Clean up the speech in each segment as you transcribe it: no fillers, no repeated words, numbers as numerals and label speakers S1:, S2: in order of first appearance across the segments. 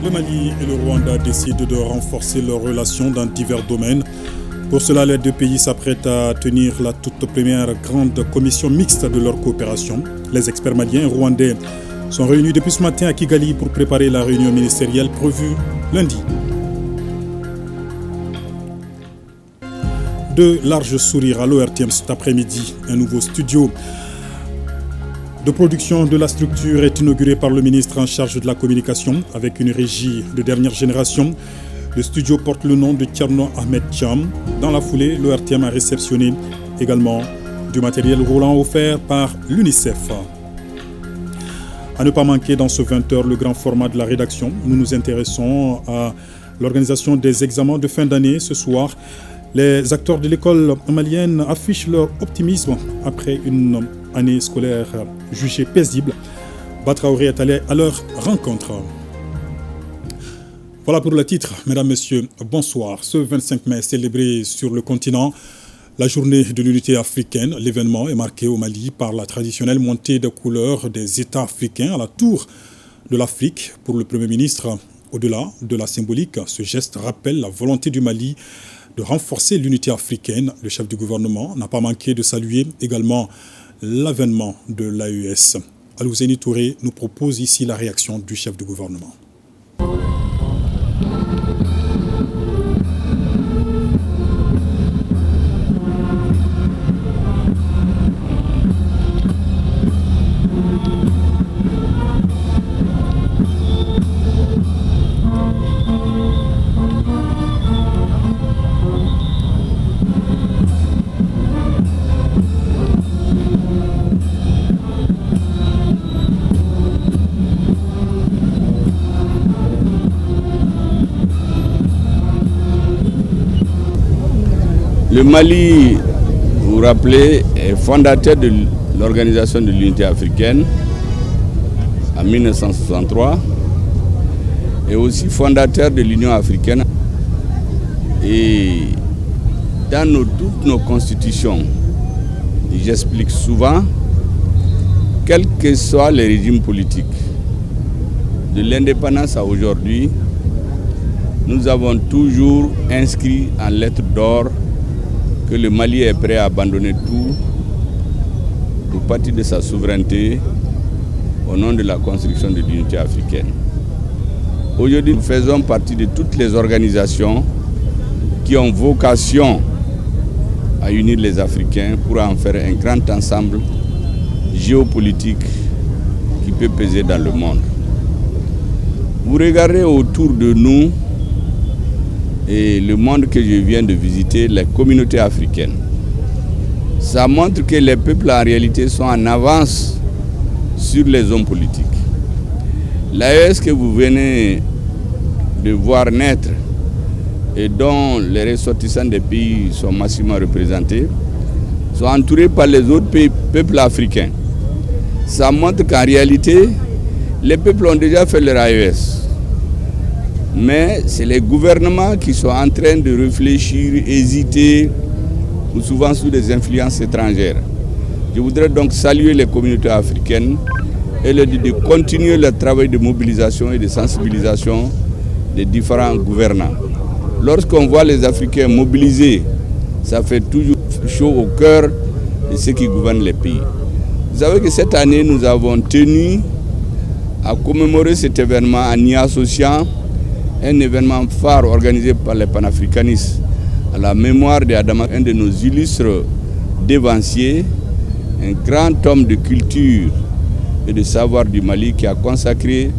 S1: Le Mali et le Rwanda décident de renforcer leurs relations dans divers domaines. Pour cela, les deux pays s'apprêtent à tenir la toute première grande commission mixte de leur coopération. Les experts maliens et rwandais sont réunis depuis ce matin à Kigali pour préparer la réunion ministérielle prévue lundi. De larges sourires à l'ORTM cet après-midi. Un nouveau studio de production de la structure est inauguré par le ministre en charge de la communication avec une régie de dernière génération. Le studio porte le nom de Tcherno Ahmed Cham. Dans la foulée, l'ORTM a réceptionné également du matériel roulant offert par l'UNICEF. À ne pas manquer dans ce 20h, le grand format de la rédaction. Nous nous intéressons à l'organisation des examens de fin d'année ce soir. Les acteurs de l'école malienne affichent leur optimisme après une année scolaire jugée paisible. Batraoré est allé à leur rencontre. Voilà pour le titre. Mesdames, Messieurs, bonsoir. Ce 25 mai est célébré sur le continent la journée de l'unité africaine. L'événement est marqué au Mali par la traditionnelle montée de couleurs des États africains à la tour de l'Afrique. Pour le Premier ministre, au-delà de la symbolique, ce geste rappelle la volonté du Mali de renforcer l'unité africaine. Le chef du gouvernement n'a pas manqué de saluer également l'avènement de l'AES. Alouzeni Touré nous propose ici la réaction du chef du gouvernement.
S2: Le Mali, vous vous rappelez, est fondateur de l'Organisation de l'Unité africaine en 1963 et aussi fondateur de l'Union africaine. Et dans toutes nos constitutions, et j'explique souvent, quels que soient les régimes politiques, de l'indépendance à aujourd'hui, nous avons toujours inscrit en lettres d'or que le Mali est prêt à abandonner tout pour partir de sa souveraineté au nom de la construction de l'unité africaine. Aujourd'hui, nous faisons partie de toutes les organisations qui ont vocation à unir les Africains pour en faire un grand ensemble géopolitique qui peut peser dans le monde. Vous regardez autour de nous et le monde que je viens de visiter, les communautés africaines. Ça montre que les peuples en réalité sont en avance sur les hommes politiques. L'AES que vous venez de voir naître et dont les ressortissants des pays sont massivement représentés, sont entourés par les autres peuples africains. Ça montre qu'en réalité, les peuples ont déjà fait leur AES. Mais c'est les gouvernements qui sont en train de réfléchir, hésiter, ou souvent sous des influences étrangères. Je voudrais donc saluer les communautés africaines et leur dire de continuer leur travail de mobilisation et de sensibilisation des différents gouvernants. Lorsqu'on voit les Africains mobilisés, ça fait toujours chaud au cœur de ceux qui gouvernent les pays. Vous savez que cette année, nous avons tenu à commémorer cet événement en y associant un événement phare organisé par les panafricanistes à la mémoire d'Adama, un de nos illustres dévanciers, un grand homme de culture et de savoir du Mali qui a consacré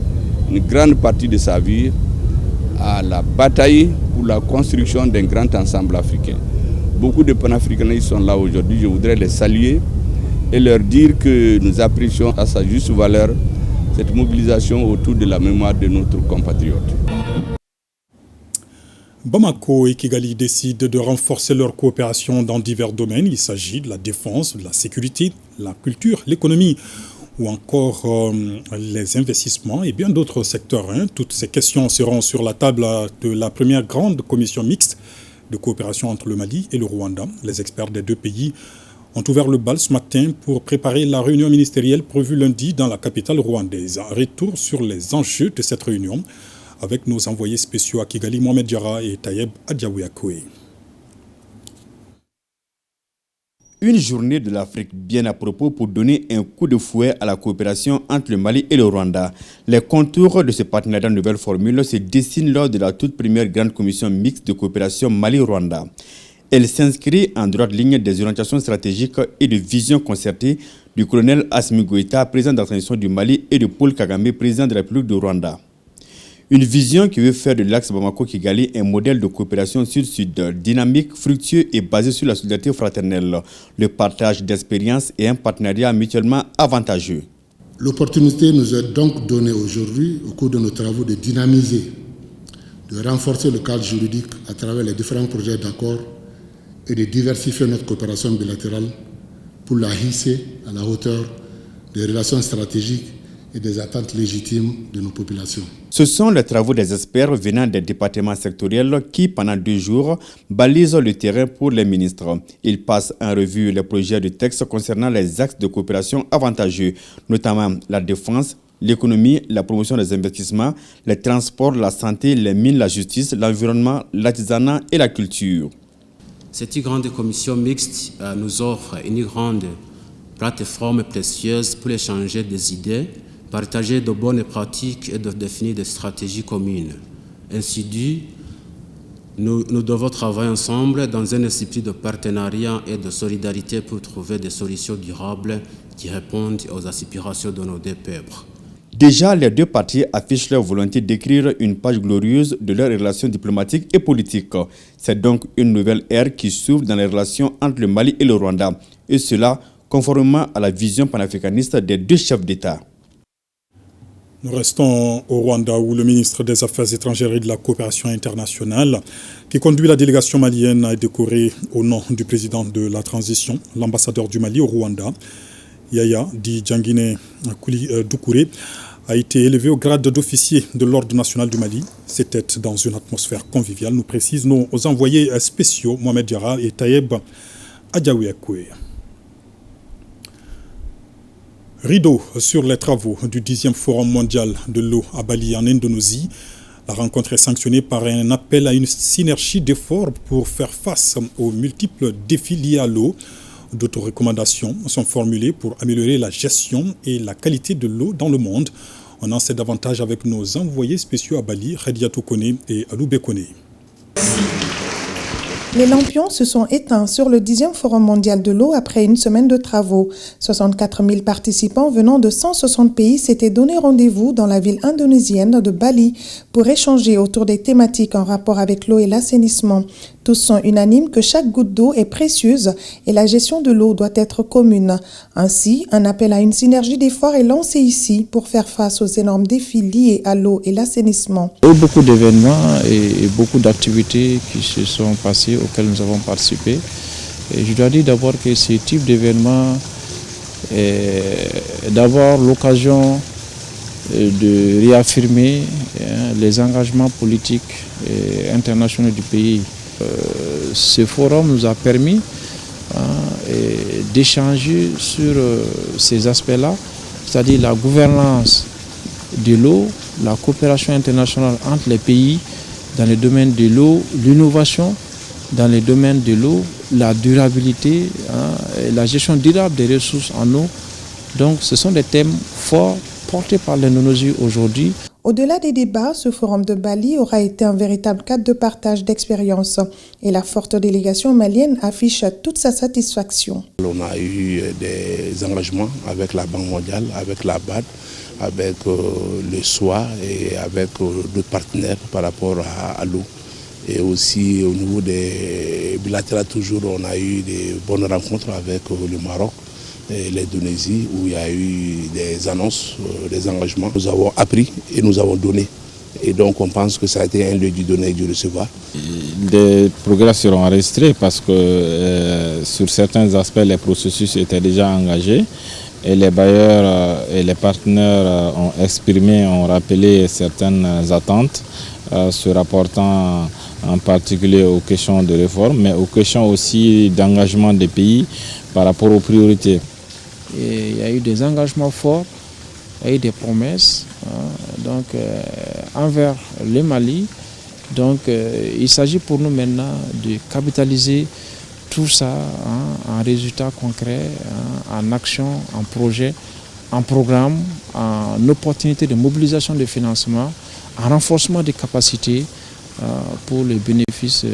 S2: une grande partie de sa vie à la bataille pour la construction d'un grand ensemble africain. Beaucoup de panafricanistes sont là aujourd'hui, je voudrais les saluer et leur dire que nous apprécions à sa juste valeur cette mobilisation autour de la mémoire de notre compatriote.
S1: Bamako et Kigali décident de renforcer leur coopération dans divers domaines. Il s'agit de la défense, de la sécurité, la culture, l'économie ou encore les investissements et bien d'autres secteurs. Toutes ces questions seront sur la table de la première grande commission mixte de coopération entre le Mali et le Rwanda. Les experts des deux pays ont ouvert le bal ce matin pour préparer la réunion ministérielle prévue lundi dans la capitale rwandaise. Un retour sur les enjeux de cette réunion avec nos envoyés spéciaux à Kigali, Mohamed Diarra et Tayeb Adjaouyakoué.
S3: Une journée de l'Afrique bien à propos pour donner un coup de fouet à la coopération entre le Mali et le Rwanda. Les contours de ce partenariat nouvelle formule se dessinent lors de la toute première grande commission mixte de coopération Mali-Rwanda. Elle s'inscrit en droite ligne des orientations stratégiques et de vision concertée du colonel Assimi Goïta, président de la transition du Mali, et de Paul Kagame, président de la République du Rwanda. Une vision qui veut faire de l'axe Bamako-Kigali un modèle de coopération sud-sud, dynamique, fructueux et basé sur la solidarité fraternelle, le partage d'expériences et un partenariat mutuellement avantageux.
S4: L'opportunité nous est donc donnée aujourd'hui, au cours de nos travaux, de dynamiser, de renforcer le cadre juridique à travers les différents projets d'accord et de diversifier notre coopération bilatérale pour la hisser à la hauteur des relations stratégiques et des attentes légitimes de nos populations.
S3: Ce sont les travaux des experts venant des départements sectoriels qui, pendant 2 jours, balisent le terrain pour les ministres. Ils passent en revue les projets de texte concernant les axes de coopération avantageux, notamment la défense, l'économie, la promotion des investissements, les transports, la santé, les mines, la justice, l'environnement, l'artisanat et la culture.
S5: Cette grande commission mixte nous offre une grande plateforme précieuse pour échanger des idées, partager de bonnes pratiques et de définir des stratégies communes. Ainsi dit, nous devons travailler ensemble dans un esprit de partenariat et de solidarité pour trouver des solutions durables qui répondent aux aspirations de nos deux peuples.
S3: Déjà, les deux parties affichent leur volonté d'écrire une page glorieuse de leurs relations diplomatiques et politiques. C'est donc une nouvelle ère qui s'ouvre dans les relations entre le Mali et le Rwanda, et cela conformément à la vision panafricaniste des deux chefs d'État.
S1: Nous restons au Rwanda où le ministre des Affaires étrangères et de la coopération internationale qui conduit la délégation malienne a décoré au nom du président de la transition, l'ambassadeur du Mali au Rwanda, Yaya Di Djangine Doucouré, a été élevé au grade d'officier de l'Ordre national du Mali. C'était dans une atmosphère conviviale, nous précisent nos envoyés spéciaux Mohamed Diarra et Tayeb Adjaouyakoué. Rideau sur les travaux du 10e Forum mondial de l'eau à Bali en Indonésie. La rencontre est sanctionnée par un appel à une synergie d'efforts pour faire face aux multiples défis liés à l'eau. D'autres recommandations sont formulées pour améliorer la gestion et la qualité de l'eau dans le monde. On en sait davantage avec nos envoyés spéciaux à Bali, Khadiatou Kone et Alou Bekone.
S6: Les lampions se sont éteints sur le 10e Forum mondial de l'eau après une semaine de travaux. 64 000 participants venant de 160 pays s'étaient donné rendez-vous dans la ville indonésienne de Bali pour échanger autour des thématiques en rapport avec l'eau et l'assainissement. Tous sont unanimes que chaque goutte d'eau est précieuse et la gestion de l'eau doit être commune. Ainsi, un appel à une synergie d'efforts est lancé ici pour faire face aux énormes défis liés à l'eau et l'assainissement.
S7: Il y a eu beaucoup d'événements et beaucoup d'activités qui se sont passées auxquelles nous avons participé. Et je dois dire d'abord que ce type d'événement est d'abord l'occasion de réaffirmer les engagements politiques et internationaux du pays. Ce forum nous a permis d'échanger sur ces aspects-là, c'est-à-dire la gouvernance de l'eau, la coopération internationale entre les pays dans le domaine de l'eau, l'innovation dans le domaine de l'eau, la durabilité, et la gestion durable des ressources en eau. Donc ce sont des thèmes forts portés par l'Indonésie aujourd'hui.
S6: Au-delà des débats, ce forum de Bali aura été un véritable cadre de partage d'expériences et la forte délégation malienne affiche toute sa satisfaction.
S8: On a eu des engagements avec la Banque mondiale, avec la BAD, avec le SOA et avec d'autres partenaires par rapport à l'eau. Et aussi au niveau des bilatérales, toujours on a eu des bonnes rencontres avec le Maroc et l'Indonésie où il y a eu des annonces, des engagements. Nous avons appris et nous avons donné. Et donc on pense que ça a été un lieu du donner et du recevoir.
S9: Des progrès seront enregistrés parce que sur certains aspects les processus étaient déjà engagés et les bailleurs et les partenaires ont rappelé certaines attentes se rapportant en particulier aux questions de réforme, mais aux questions aussi d'engagement des pays par rapport aux priorités.
S7: Et il y a eu des engagements forts il y a eu des promesses envers le Mali. Donc il s'agit pour nous maintenant de capitaliser tout ça en résultats concrets, en actions, en projets, en programmes, en opportunités de mobilisation de financement, en renforcement des capacités pour le bénéfice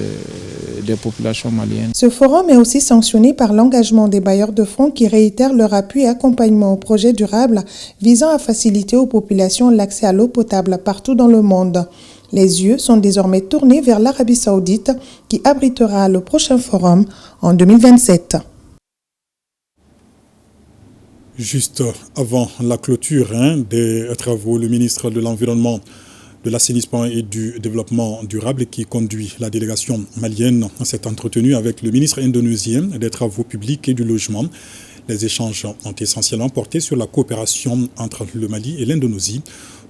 S7: des populations maliennes.
S6: Ce forum est aussi sanctionné par l'engagement des bailleurs de fonds qui réitèrent leur appui et accompagnement aux projets durables visant à faciliter aux populations l'accès à l'eau potable partout dans le monde. Les yeux sont désormais tournés vers l'Arabie Saoudite qui abritera le prochain forum en 2027.
S1: Juste avant la clôture des travaux, le ministre de l'Environnement, de l'Assainissement et du Développement durable qui conduit la délégation malienne s'est entretenu avec le ministre indonésien des Travaux publics et du Logement. Les échanges ont essentiellement porté sur la coopération entre le Mali et l'Indonésie.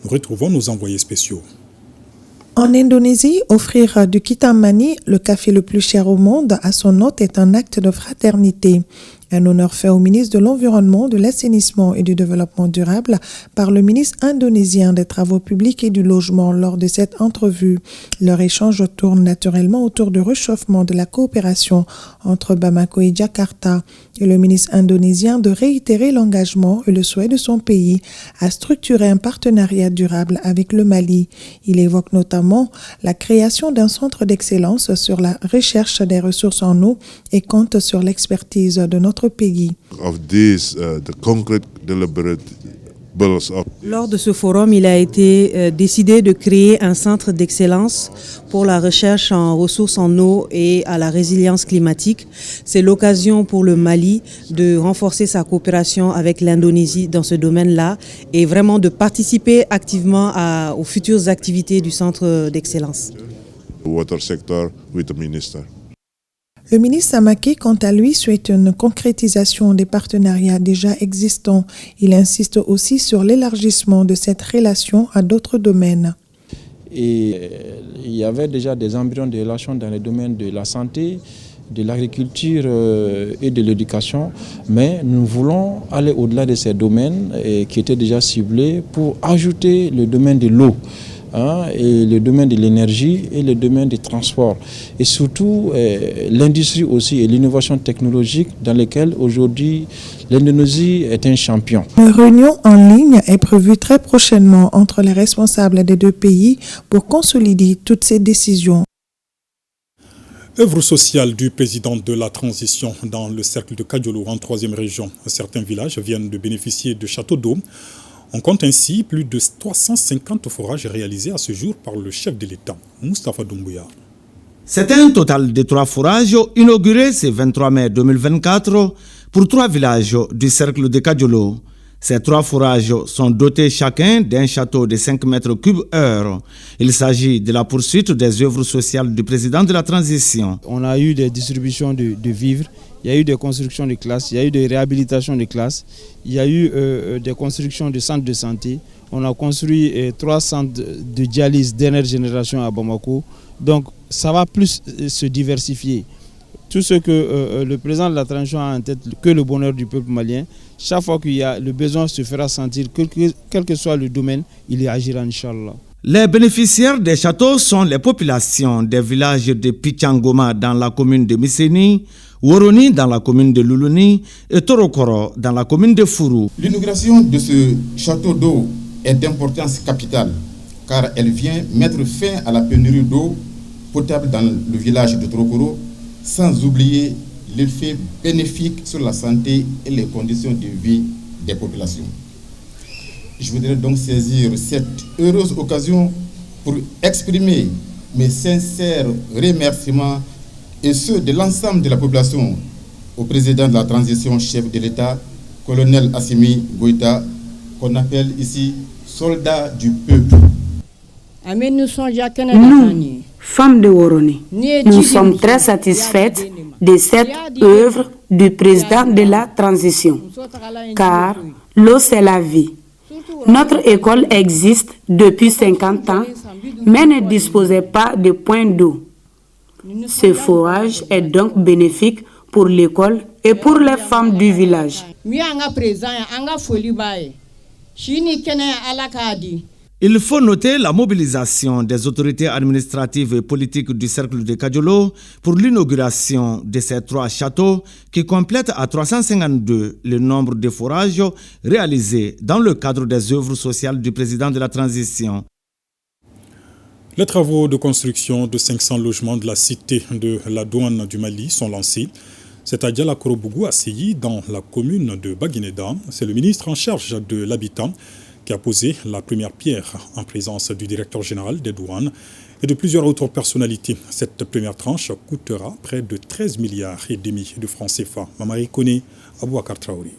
S1: Nous retrouvons nos envoyés spéciaux.
S6: En Indonésie, offrir du Kintamani, le café le plus cher au monde, à son hôte est un acte de fraternité. Un honneur fait au ministre de l'Environnement, de l'Assainissement et du Développement durable par le ministre indonésien des Travaux publics et du Logement lors de cette entrevue. Leur échange tourne naturellement autour du réchauffement de la coopération entre Bamako et Jakarta et le ministre indonésien de réitérer l'engagement et le souhait de son pays à structurer un partenariat durable avec le Mali. Il évoque notamment la création d'un centre d'excellence sur la recherche des ressources en eau et compte sur l'expertise de notre pays.
S10: Lors de ce forum, il a été décidé de créer un centre d'excellence pour la recherche en ressources en eau et à la résilience climatique. C'est l'occasion pour le Mali de renforcer sa coopération avec l'Indonésie dans ce domaine-là et vraiment de participer activement aux futures activités du centre d'excellence.
S6: Le ministre Samake, quant à lui, souhaite une concrétisation des partenariats déjà existants. Il insiste aussi sur l'élargissement de cette relation à d'autres domaines.
S7: Et il y avait déjà des embryons de relations dans les domaines de la santé, de l'agriculture et de l'éducation, mais nous voulons aller au-delà de ces domaines qui étaient déjà ciblés pour ajouter le domaine de l'eau. Et le domaine de l'énergie et le domaine des transports. Et surtout, l'industrie aussi et l'innovation technologique dans lesquelles aujourd'hui l'Indonésie est un champion.
S6: Une réunion en ligne est prévue très prochainement entre les responsables des deux pays pour consolider toutes ces décisions.
S1: Œuvre sociale du président de la transition dans le cercle de Kadiolo en 3e région. Certains villages viennent de bénéficier de châteaux d'eau. On compte ainsi plus de 350 forages réalisés à ce jour par le chef de l'État, Moustapha Doumbouya.
S11: C'est un total de 3 forages inaugurés ce 23 mai 2024 pour 3 villages du cercle de Kadiolo. Ces 3 forages sont dotés chacun d'un château de 5 mètres cubes heure. Il s'agit de la poursuite des œuvres sociales du président de la transition.
S12: On a eu des distributions de vivres, il y a eu des constructions de classes, il y a eu des réhabilitations de classes, il y a eu des constructions de centres de santé. On a construit 3 centres de dialyse dernière génération à Bamako. Donc ça va plus se diversifier. Tout ce que le président de la transition a en tête, que le bonheur du peuple malien, chaque fois qu'il y a le besoin se fera sentir, quel que soit le domaine, il y agira, Inch'Allah.
S11: Les bénéficiaires des châteaux sont les populations des villages de Pichangoma dans la commune de Misséni, Woroni dans la commune de Luluni et Torokoro dans la commune de Fourou.
S13: L'inauguration de ce château d'eau est d'importance capitale car elle vient mettre fin à la pénurie d'eau potable dans le village de Torokoro, sans oublier l'effet bénéfique sur la santé et les conditions de vie des populations. Je voudrais donc saisir cette heureuse occasion pour exprimer mes sincères remerciements et ceux de l'ensemble de la population au président de la transition, chef de l'État, colonel Assimi Goïta, qu'on appelle ici soldat du peuple.
S14: Nous, femmes de Woroni, nous sommes très satisfaites de cette œuvre du président de la transition, car l'eau c'est la vie. Notre école existe depuis 50 ans, mais ne disposait pas de point d'eau. Ce forage est donc bénéfique pour l'école et pour les femmes du village.
S11: Il faut noter la mobilisation des autorités administratives et politiques du cercle de Kadiolo pour l'inauguration de ces 3 châteaux qui complètent à 352 le nombre de forages réalisés dans le cadre des œuvres sociales du président de la transition.
S1: Les travaux de construction de 500 logements de la cité de la douane du Mali sont lancés. C'est à Diala Korobougou, à Séyi, dans la commune de Baguineda. C'est le ministre en charge de l'habitat qui a posé la première pierre en présence du directeur général des douanes et de plusieurs autres personnalités. Cette première tranche coûtera près de 13 milliards et demi de francs CFA. Mamari Kone, Abouakar Traoré.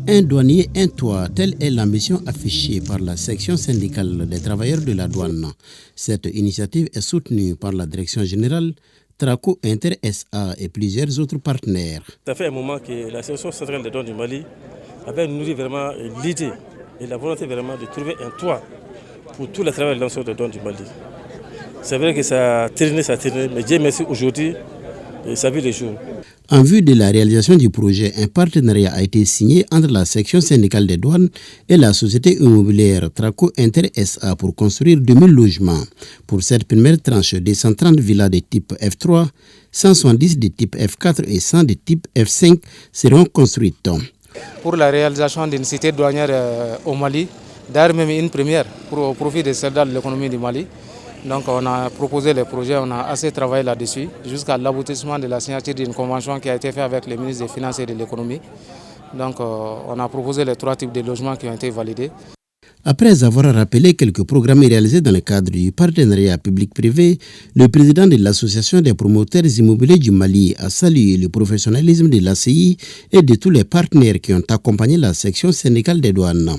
S15: Un douanier, un toit, telle est l'ambition affichée par la section syndicale des travailleurs de la douane. Cette initiative est soutenue par la direction générale, Traco Inter SA et plusieurs autres partenaires.
S16: Ça fait un moment que la section centrale des douanes du Mali avait nourri vraiment l'idée et la volonté vraiment de trouver un toit pour tous les travailleurs de lanceurs de douane du Mali. C'est vrai que ça a traîné, mais Dieu merci aujourd'hui, ça vit les jours.
S15: En vue de la réalisation du projet, un partenariat a été signé entre la section syndicale des douanes et la société immobilière Traco Inter SA pour construire 2000 logements. Pour cette première tranche, 230 villas de type F3, 170 de type F4 et 100 de type F5 seront construites.
S17: Pour la réalisation d'une cité douanière au Mali, d'ailleurs même une première au profit des soldats de l'économie du Mali. Donc on a proposé les projets, on a assez travaillé là-dessus jusqu'à l'aboutissement de la signature d'une convention qui a été faite avec le ministre des Finances et de l'économie. Donc on a proposé les 3 types de logements qui ont été validés.
S15: Après avoir rappelé quelques programmes réalisés dans le cadre du partenariat public-privé, le président de l'Association des promoteurs immobiliers du Mali a salué le professionnalisme de l'ACI et de tous les partenaires qui ont accompagné la section syndicale des douanes.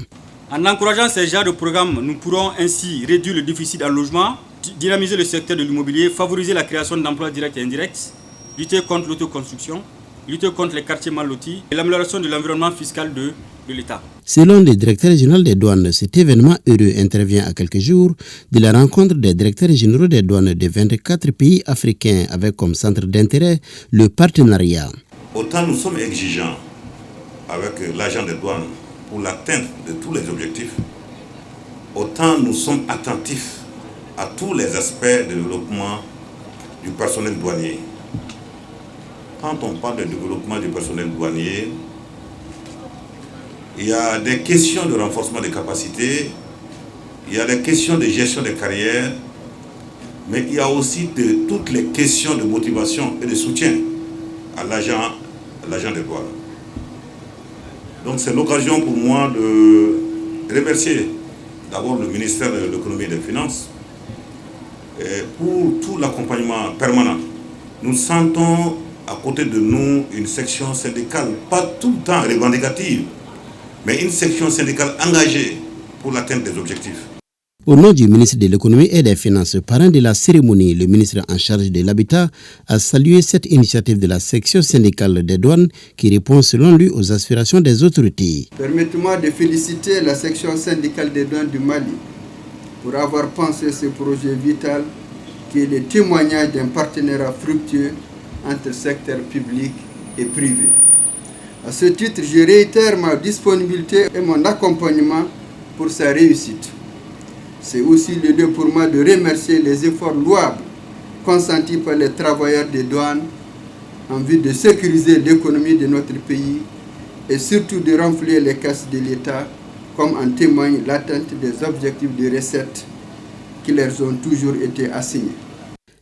S18: En encourageant ces genres de programmes, nous pourrons ainsi réduire le déficit en logement, dynamiser le secteur de l'immobilier, favoriser la création d'emplois directs et indirects, lutter contre l'autoconstruction, lutter contre les quartiers mal lotis et l'amélioration de l'environnement fiscal de l'État.
S15: Selon le directeur général des douanes, cet événement heureux intervient à quelques jours de la rencontre des directeurs généraux des douanes de 24 pays africains avec comme centre d'intérêt le partenariat.
S19: Autant nous sommes exigeants avec l'agent des douanes pour l'atteinte de tous les objectifs, autant nous sommes attentifs à tous les aspects de développement du personnel douanier. Quand on parle de développement du personnel douanier, il y a des questions de renforcement des capacités, il y a des questions de gestion des carrières, mais il y a aussi toutes les questions de motivation et de soutien à l'agent des douanes. Donc c'est l'occasion pour moi de remercier d'abord le ministère de l'économie et des finances pour tout l'accompagnement permanent. Nous sentons à côté de nous une section syndicale, pas tout le temps revendicative, mais une section syndicale engagée pour l'atteinte des objectifs.
S15: Au nom du ministre de l'économie et des finances, parrain de la cérémonie, le ministre en charge de l'habitat a salué cette initiative de la section syndicale des douanes qui répond selon lui aux aspirations des autorités.
S20: Permettez-moi de féliciter la section syndicale des douanes du Mali pour avoir pensé ce projet vital qui est le témoignage d'un partenariat fructueux entre le secteur public et privé. À ce titre, je réitère ma disponibilité et mon accompagnement pour sa réussite. C'est aussi le lieu pour moi de remercier les efforts louables consentis par les travailleurs des douanes en vue de sécuriser l'économie de notre pays et surtout de renflouer les caisses de l'État, comme en témoigne l'atteinte des objectifs de recettes qui leur ont toujours été assignés.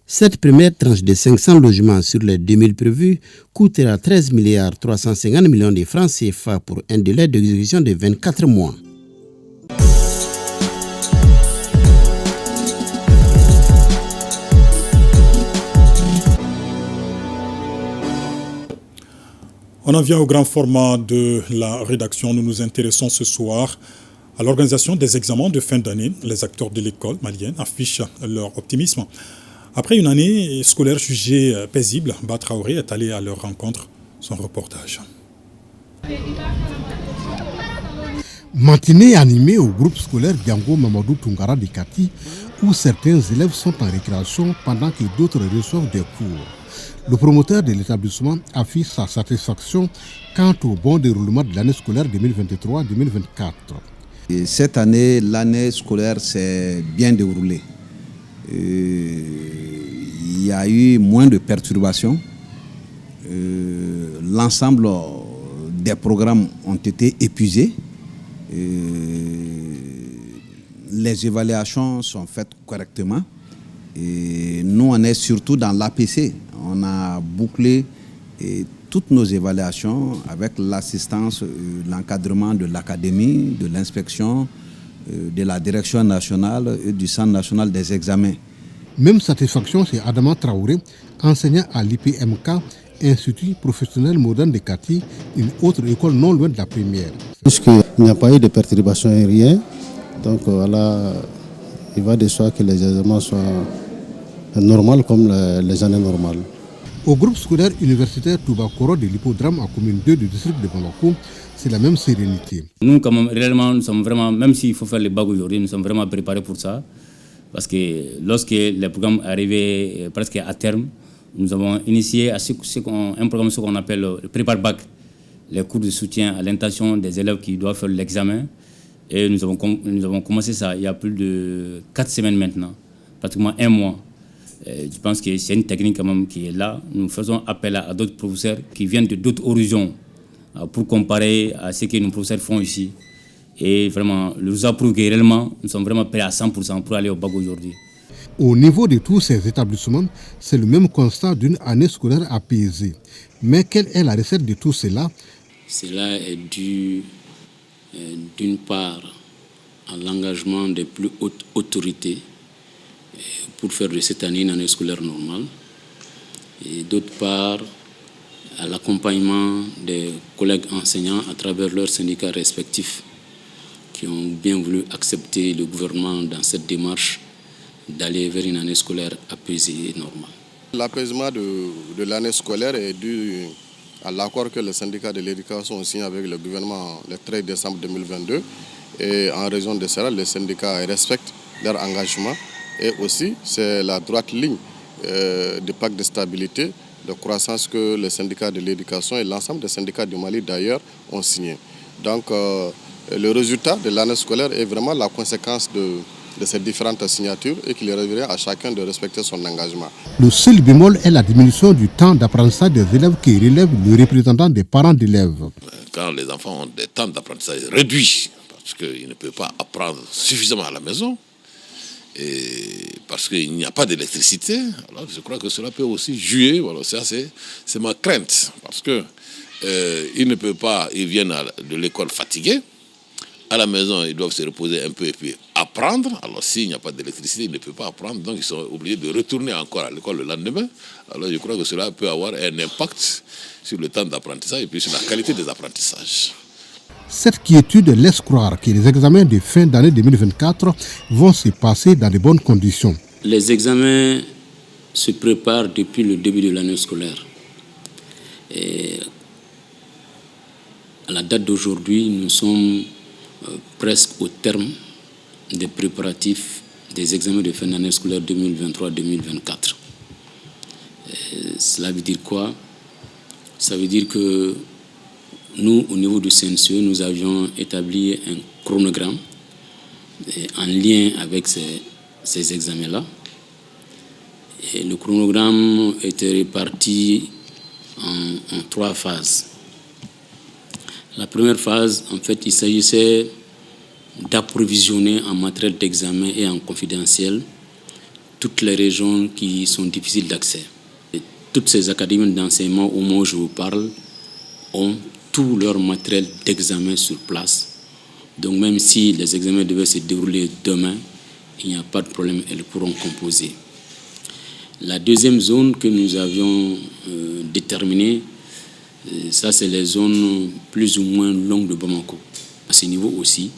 S15: Cette première tranche de 500 logements sur les 2000 prévus coûtera 13 milliards 350 millions de francs CFA pour un délai d'exécution de 24 mois.
S1: On en vient au grand format de la rédaction. Nous nous intéressons ce soir à l'organisation des examens de fin d'année. Les acteurs de l'école malienne affichent leur optimisme. Après une année scolaire jugée paisible, Ba Traoré est allé à leur rencontre. Son reportage.
S21: Matinée animée au groupe scolaire Django Mamadou Tungara de Kati, où certains élèves sont en récréation pendant que d'autres reçoivent des cours. le promoteur de l'établissement affiche sa satisfaction quant au bon déroulement de l'année scolaire 2023-2024.
S2: Et cette année, l'année scolaire s'est bien déroulée. Il y a eu moins de perturbations. L'ensemble des programmes ont été épuisés. Les évaluations sont faites correctement. Et nous, on est surtout dans l'APC. On a bouclé toutes nos évaluations avec l'assistance, l'encadrement de l'académie, de l'inspection, de la direction nationale et du Centre national des examens.
S21: Même satisfaction chez Adama Traoré, enseignant à l'IPMK, Institut professionnel moderne de Kati, une autre école non loin de la première.
S22: Puisqu'il n'y a pas eu de perturbations et rien, donc voilà, il va de soi que les examens soient normaux comme les années normales.
S21: Au groupe scolaire universitaire Toubakoro de l'Hippodrome en commune 2 du district de Bamako, c'est la même sérénité.
S23: Nous, quand même, réellement, nous sommes vraiment, même s'il faut faire les bacs aujourd'hui, nous sommes vraiment préparés pour ça. Parce que lorsque le programme arrivait presque à terme, nous avons initié un programme qu'on appelle le Prépare-Bac, les cours de soutien à l'intention des élèves qui doivent faire l'examen. Et nous avons commencé ça il y a plus de 4 semaines maintenant, pratiquement 1 mois. Je pense que c'est une technique quand même qui est là. Nous faisons appel à d'autres professeurs qui viennent de d'autres horizons pour comparer à ce que nos professeurs font ici. Et vraiment, nous approuvons que réellement, nous sommes vraiment prêts à 100% pour aller au bac aujourd'hui.
S21: Au niveau de tous ces établissements, c'est le même constat d'une année scolaire apaisée. Mais quelle est la recette de tout cela?
S24: Cela est dû, d'une part, à l'engagement des plus hautes autorités pour faire de cette année une année scolaire normale, et d'autre part, à l'accompagnement des collègues enseignants à travers leurs syndicats respectifs qui ont bien voulu accepter le gouvernement dans cette démarche d'aller vers une année scolaire apaisée et normale.
S25: L'apaisement de l'année scolaire est dû à l'accord que les syndicats de l'éducation ont signé avec le gouvernement le 13 décembre 2022. Et en raison de cela, les syndicats respectent leur engagement. Et aussi, c'est la droite ligne du pacte de stabilité, de croissance que les syndicats de l'éducation et l'ensemble des syndicats du Mali d'ailleurs ont signé. Donc, le résultat de l'année scolaire est vraiment la conséquence de ces différentes signatures et qu'il reviendrait à chacun de respecter son engagement.
S21: Le seul bémol est la diminution du temps d'apprentissage des élèves qui relève le représentant des parents d'élèves.
S26: Quand les enfants ont des temps d'apprentissage réduits, parce qu'ils ne peuvent pas apprendre suffisamment à la maison, et parce qu'il n'y a pas d'électricité, alors je crois que cela peut aussi jouer. Voilà, ça c'est ma crainte, parce que ils ne peuvent pas, ils viennent de l'école fatigués. À la maison, ils doivent se reposer un peu et puis apprendre. Alors, s'il n'y a pas d'électricité, ils ne peuvent pas apprendre. Donc, ils sont obligés de retourner encore à l'école le lendemain. Alors, je crois que cela peut avoir un impact sur le temps d'apprentissage et puis sur la qualité des apprentissages.
S21: Cette quiétude laisse croire que les examens de fin d'année 2024 vont se passer dans de bonnes conditions.
S24: Les examens se préparent depuis le début de l'année scolaire. Et à la date d'aujourd'hui, nous sommes presque au terme des préparatifs des examens de fin d'année scolaire 2023-2024. Cela veut dire quoi? Ça veut dire que nous, au niveau du CNCE, nous avions établi un chronogramme en lien avec ces examens-là. Et le chronogramme était réparti en 3 phases. La première phase, en fait, il s'agissait d'approvisionner en matériel d'examen et en confidentiel toutes les régions qui sont difficiles d'accès. Toutes ces académies d'enseignement au moment où je vous parle ont tout leur matériel d'examen sur place. Donc même si les examens devaient se dérouler demain, il n'y a pas de problème, elles pourront composer. La deuxième zone que nous avions déterminée, ça, c'est les zones plus ou moins longues de Bamako. À ce niveau aussi,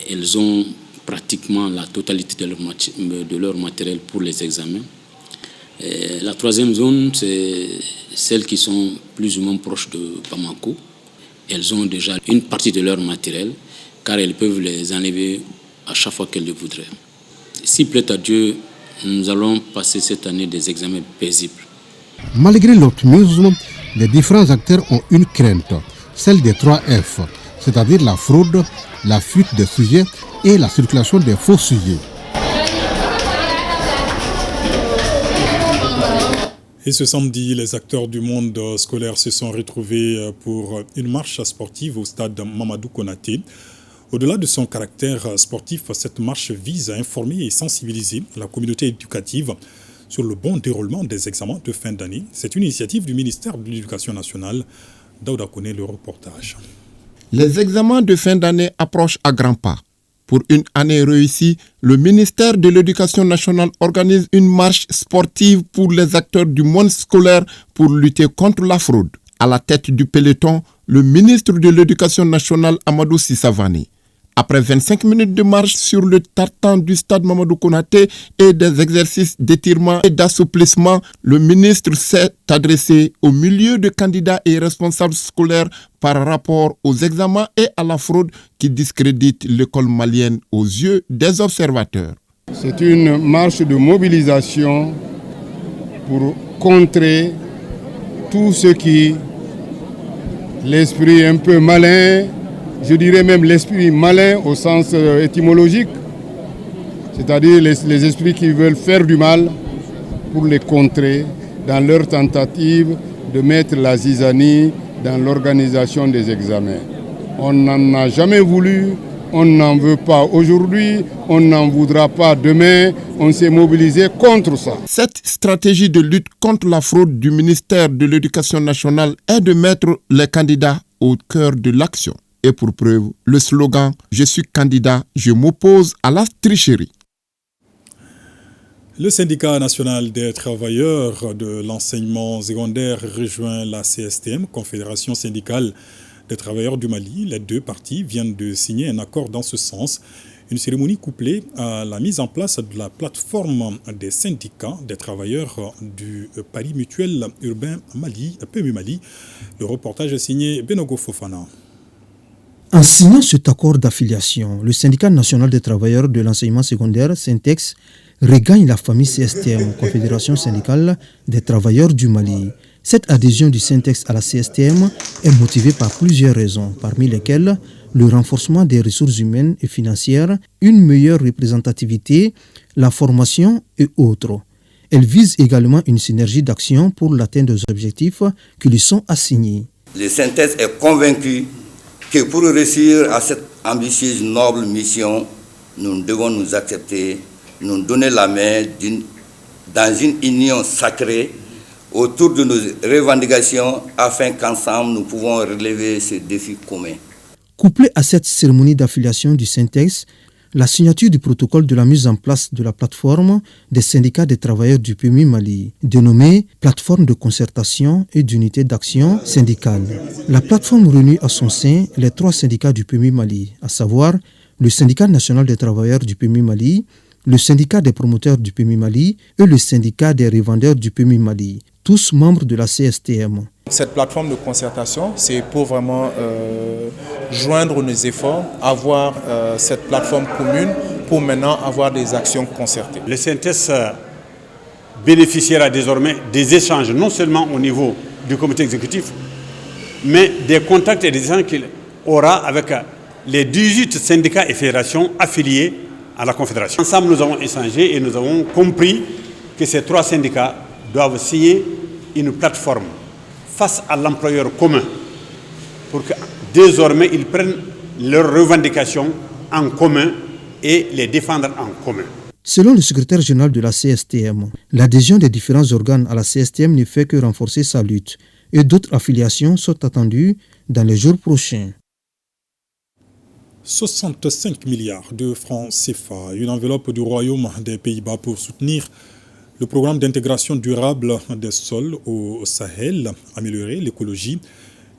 S24: elles ont pratiquement la totalité de leur matériel pour les examens. Et la troisième zone, c'est celles qui sont plus ou moins proches de Bamako. Elles ont déjà une partie de leur matériel, car elles peuvent les enlever à chaque fois qu'elles le voudraient. S'il plaît à Dieu, nous allons passer cette année des examens paisibles.
S21: Malgré l'optimisme, les différents acteurs ont une crainte, celle des 3 F, c'est-à-dire la fraude, la fuite des sujets et la circulation des faux sujets.
S1: Et ce samedi, les acteurs du monde scolaire se sont retrouvés pour une marche sportive au stade Mamadou Konaté. Au-delà de son caractère sportif, cette marche vise à informer et sensibiliser la communauté éducative sur le bon déroulement des examens de fin d'année. C'est une initiative du ministère de l'Éducation nationale. Daouda connaît le reportage.
S3: Les examens de fin d'année approchent à grands pas. Pour une année réussie, le ministère de l'Éducation nationale organise une marche sportive pour les acteurs du monde scolaire pour lutter contre la fraude. À la tête du peloton, le ministre de l'Éducation nationale, Amadou Sissavani. Après 25 minutes de marche sur le tartan du stade Mamadou Konaté et des exercices d'étirement et d'assouplissement, le ministre s'est adressé au milieu de candidats et responsables scolaires par rapport aux examens et à la fraude qui discrédite l'école malienne aux yeux des observateurs.
S4: C'est une marche de mobilisation pour contrer tout ce qui, l'esprit un peu malin, je dirais même l'esprit malin au sens étymologique, c'est-à-dire les esprits qui veulent faire du mal pour les contrer dans leur tentative de mettre la zizanie dans l'organisation des examens. On n'en a jamais voulu, on n'en veut pas aujourd'hui, on n'en voudra pas demain, on s'est mobilisé contre ça.
S3: Cette stratégie de lutte contre la fraude du ministère de l'Éducation nationale est de mettre les candidats au cœur de l'action. Et pour preuve, le slogan « Je suis candidat, je m'oppose à la tricherie ».
S1: Le syndicat national des travailleurs de l'enseignement secondaire rejoint la CSTM, Confédération syndicale des travailleurs du Mali. Les deux parties viennent de signer un accord dans ce sens. Une cérémonie couplée à la mise en place de la plateforme des syndicats des travailleurs du Paris Mutuel Urbain Mali, PMU Mali. Le reportage est signé Benogo Fofana.
S5: En signant cet accord d'affiliation, le syndicat national des travailleurs de l'enseignement secondaire, Syntex, regagne la famille CSTM, Confédération syndicale des travailleurs du Mali. Cette adhésion du Syntex à la CSTM est motivée par plusieurs raisons, parmi lesquelles le renforcement des ressources humaines et financières, une meilleure représentativité, la formation et autres. Elle vise également une synergie d'action pour l'atteinte des objectifs qui lui sont assignés.
S8: Le Syntex est convaincu que pour réussir à cette ambitieuse, noble mission, nous devons nous accepter, nous donner la main dans une union sacrée autour de nos revendications afin qu'ensemble nous pouvons relever ce défi commun.
S5: Couplé à cette cérémonie d'affiliation du Syntex, la signature du protocole de la mise en place de la plateforme des syndicats des travailleurs du PMU Mali, dénommée Plateforme de concertation et d'unité d'action syndicale. La plateforme réunit à son sein les 3 syndicats du PMU Mali, à savoir le syndicat national des travailleurs du PMU Mali, le syndicat des promoteurs du PMU Mali et le syndicat des revendeurs du PMU Mali, tous membres de la CSTM.
S9: Cette plateforme de concertation, c'est pour vraiment joindre nos efforts, avoir cette plateforme commune pour maintenant avoir des actions concertées.
S10: Le Syntex bénéficiera désormais des échanges, non seulement au niveau du comité exécutif, mais des contacts et des échanges qu'il aura avec les 18 syndicats et fédérations affiliés à la Confédération. Ensemble, nous avons échangé et nous avons compris que ces 3 syndicats doivent signer une plateforme face à l'employeur commun pour que désormais ils prennent leurs revendications en commun et les défendre en commun.
S5: Selon le secrétaire général de la CSTM, l'adhésion des différents organes à la CSTM ne fait que renforcer sa lutte et d'autres affiliations sont attendues dans les jours prochains.
S1: 65 milliards de francs CFA, une enveloppe du Royaume des Pays-Bas pour soutenir le programme d'intégration durable des sols au Sahel, améliorer l'écologie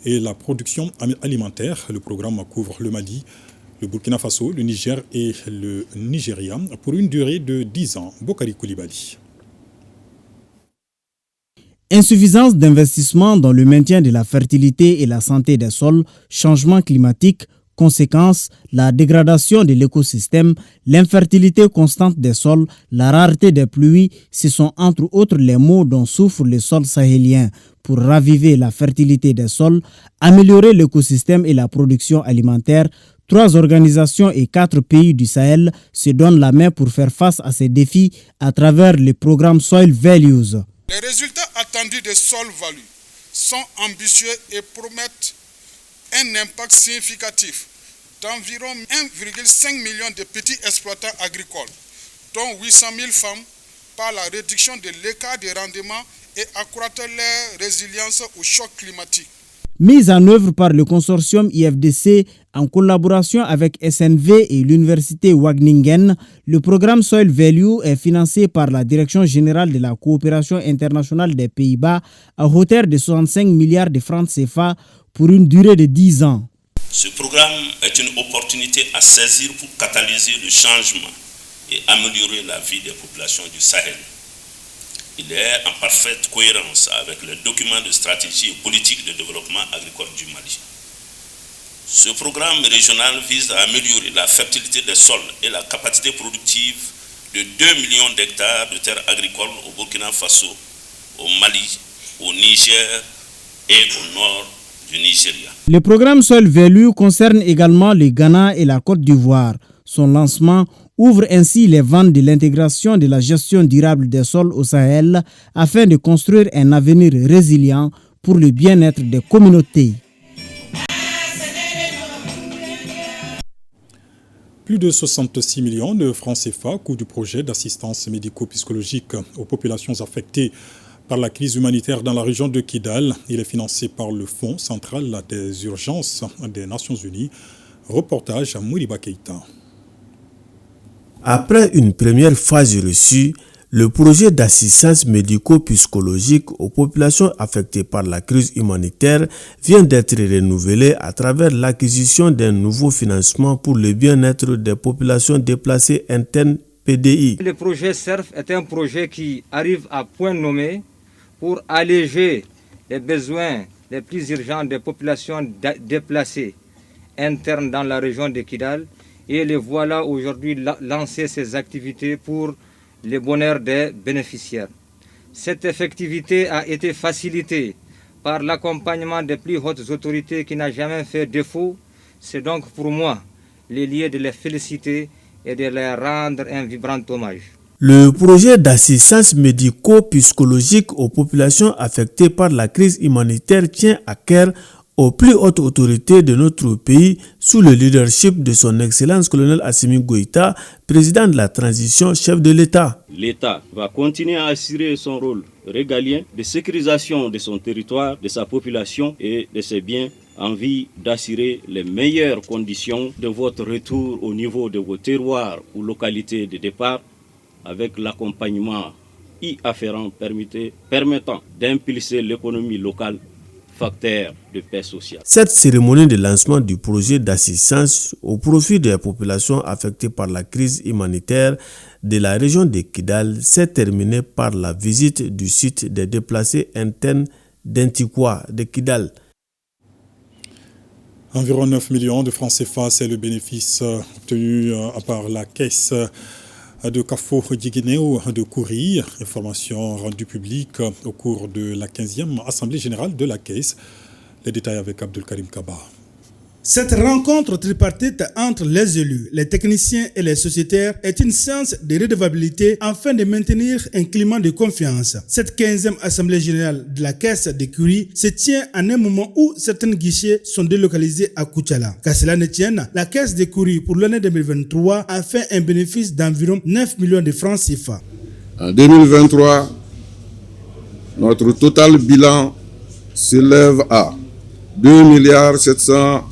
S1: et la production alimentaire. Le programme couvre le Mali, le Burkina Faso, le Niger et le Nigeria pour une durée de 10 ans. Bokari Koulibaly.
S27: Insuffisance d'investissement dans le maintien de la fertilité et la santé des sols, changement climatique,
S6: Conséquence, la dégradation de l'écosystème, l'infertilité constante des sols, la rareté des pluies, ce sont entre autres les maux dont souffrent les sols sahéliens. Pour raviver la fertilité des sols, améliorer l'écosystème et la production alimentaire, 3 organisations et 4 pays du Sahel se donnent la main pour faire face à ces défis à travers le programme Soil Values.
S7: Les résultats attendus de Soil Value sont ambitieux et promettent un impact significatif d'environ 1,5 million de petits exploitants agricoles, dont 800 000 femmes, par la réduction de l'écart de rendement et accroître leur résilience au choc climatique.
S6: Mise en œuvre par le consortium IFDC en collaboration avec SNV et l'université Wageningen, le programme Soil Value est financé par la Direction générale de la coopération internationale des Pays-Bas à hauteur de 65 milliards de francs CFA pour une durée de 10 ans.
S11: Ce programme est une opportunité à saisir pour catalyser le changement et améliorer la vie des populations du Sahel. Il est en parfaite cohérence avec le document de stratégie et politique de développement agricole du Mali. Ce programme régional vise à améliorer la fertilité des sols et la capacité productive de 2 millions d'hectares de terres agricoles au Burkina Faso, au Mali, au Niger et au nord du Nigeria.
S6: Le programme Soil Value concerne également le Ghana et la Côte d'Ivoire. Son lancement ouvre ainsi les vannes de l'intégration de la gestion durable des sols au Sahel afin de construire un avenir résilient pour le bien-être des communautés.
S1: Plus de 66 millions de francs CFA coût du projet d'assistance médico-psychologique aux populations affectées par la crise humanitaire dans la région de Kidal. Il est financé par le Fonds central des urgences des Nations Unies. Reportage à Mouriba Keïta.
S12: Après une première phase reçue, le projet d'assistance médico-psychologique aux populations affectées par la crise humanitaire vient d'être renouvelé à travers l'acquisition d'un nouveau financement pour le bien-être des populations déplacées internes PDI.
S13: Le projet CERF est un projet qui arrive à point nommé pour alléger les besoins les plus urgents des populations déplacées internes dans la région de Kidal. Et les voilà aujourd'hui lancer ces activités pour le bonheur des bénéficiaires. Cette effectivité a été facilitée par l'accompagnement des plus hautes autorités qui n'a jamais fait défaut. C'est donc pour moi le lieu de les féliciter et de leur rendre un vibrant hommage.
S12: Le projet d'assistance médico-psychologique aux populations affectées par la crise humanitaire tient à cœur aux plus hautes autorités de notre pays sous le leadership de son Excellence colonel Assimi Goïta, président de la transition, chef de l'État.
S14: L'État va continuer à assurer son rôle régalien de sécurisation de son territoire, de sa population et de ses biens en vue d'assurer les meilleures conditions de votre retour au niveau de vos terroirs ou localités de départ avec l'accompagnement y afférent permettant d'impulser l'économie locale, facteur de paix sociale.
S12: Cette cérémonie de lancement du projet d'assistance au profit des populations affectées par la crise humanitaire de la région de Kidal s'est terminée par la visite du site des déplacés internes d'Intikwa de Kidal.
S1: Environ 9 millions de francs CFA, c'est le bénéfice obtenu par la caisse de Kafo Djiguinéo de Kouri, information rendue publique au cours de la 15e Assemblée générale de la Caisse. Les détails avec Abdelkarim Kaba.
S27: Cette rencontre tripartite entre les élus, les techniciens et les sociétaires est une séance de redevabilité afin de maintenir un climat de confiance. Cette 15e Assemblée générale de la Caisse de Kouri se tient en un moment où certains guichets sont délocalisés à Koutiala. Qu'à cela ne tienne, la Caisse de Kouri pour l'année 2023 a fait un bénéfice d'environ 9 millions de francs CFA.
S4: En 2023, notre total bilan s'élève à 2,735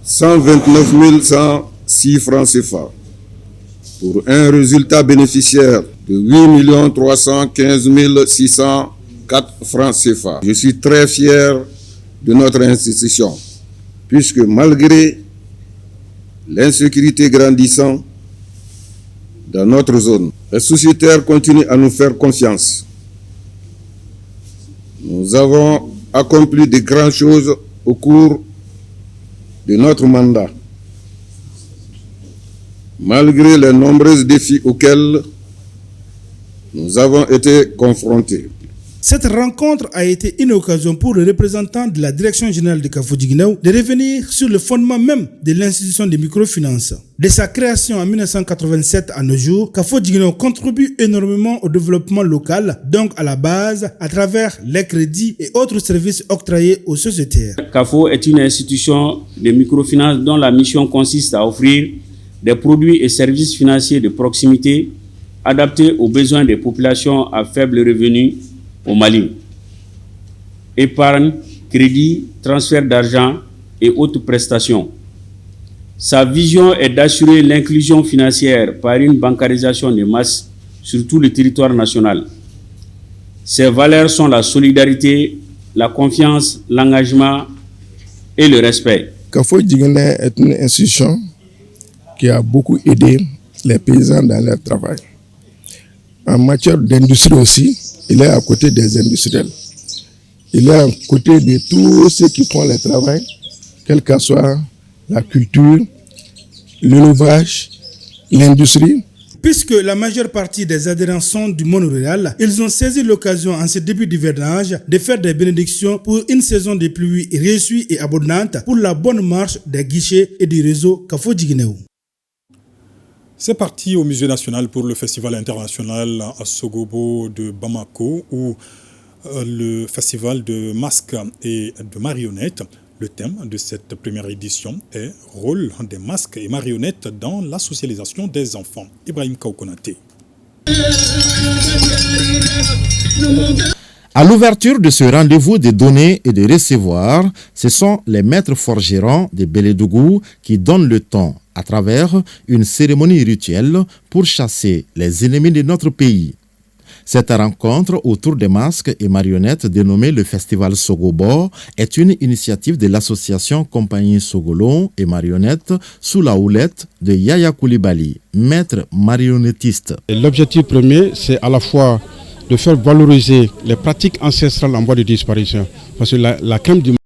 S4: 129 106 francs CFA pour un résultat bénéficiaire de 8 315 604 francs CFA. Je suis très fier de notre institution puisque malgré l'insécurité grandissante dans notre zone, les sociétaires continuent à nous faire confiance. Nous avons
S2: accompli de grandes choses au cours de notre mandat. Malgré les nombreux défis auxquels nous avons été confrontés.
S27: Cette rencontre a été une occasion pour le représentant de la direction générale de Kafou-Diguineo de revenir sur le fondement même de l'institution de microfinance. De sa création en 1987 à nos jours, Kafou-Diguineo contribue énormément au développement local, donc à la base, à travers les crédits et autres services octroyés aux sociétaires.
S15: Kafou est une institution de microfinance dont la mission consiste à offrir des produits et services financiers de proximité adaptés aux besoins des populations à faible revenu au Mali. Épargne, crédit, transfert d'argent et autres prestations. Sa vision est d'assurer l'inclusion financière par une bancarisation de masse sur tout le territoire national. Ses valeurs sont la solidarité, la confiance, l'engagement et le respect.
S16: Kafou-Diguineo est une institution qui a beaucoup aidé les paysans dans leur travail. En matière d'industrie aussi, il est à côté des industriels. Il est à côté de tous ceux qui font le travail, quelle que soit la culture, l'élevage, l'industrie.
S27: Puisque la majeure partie des adhérents sont du monde rural, ils ont saisi l'occasion en ce début d'hivernage de faire des bénédictions pour une saison de pluie réussie et abondante pour la bonne marche des guichets et du réseau Kafou-Diguineo.
S1: C'est parti au Musée national pour le Festival international à Sogobo de Bamako, où le festival de masques et de marionnettes. Le thème de cette première édition est « Rôle des masques et marionnettes dans la socialisation des enfants ». Ibrahim Kaukonate.
S17: À l'ouverture de ce rendez-vous de donner et de recevoir, ce sont les maîtres forgerons de Bélédougou qui donnent le ton à travers une cérémonie rituelle pour chasser les ennemis de notre pays. Cette rencontre autour des masques et marionnettes dénommée le Festival Sogobo est une initiative de l'association Compagnie Sogolon et Marionnettes sous la houlette de Yaya Koulibaly, maître marionnettiste.
S18: L'objectif premier, c'est à la fois de faire valoriser les pratiques ancestrales en voie de disparition. Parce que la crème du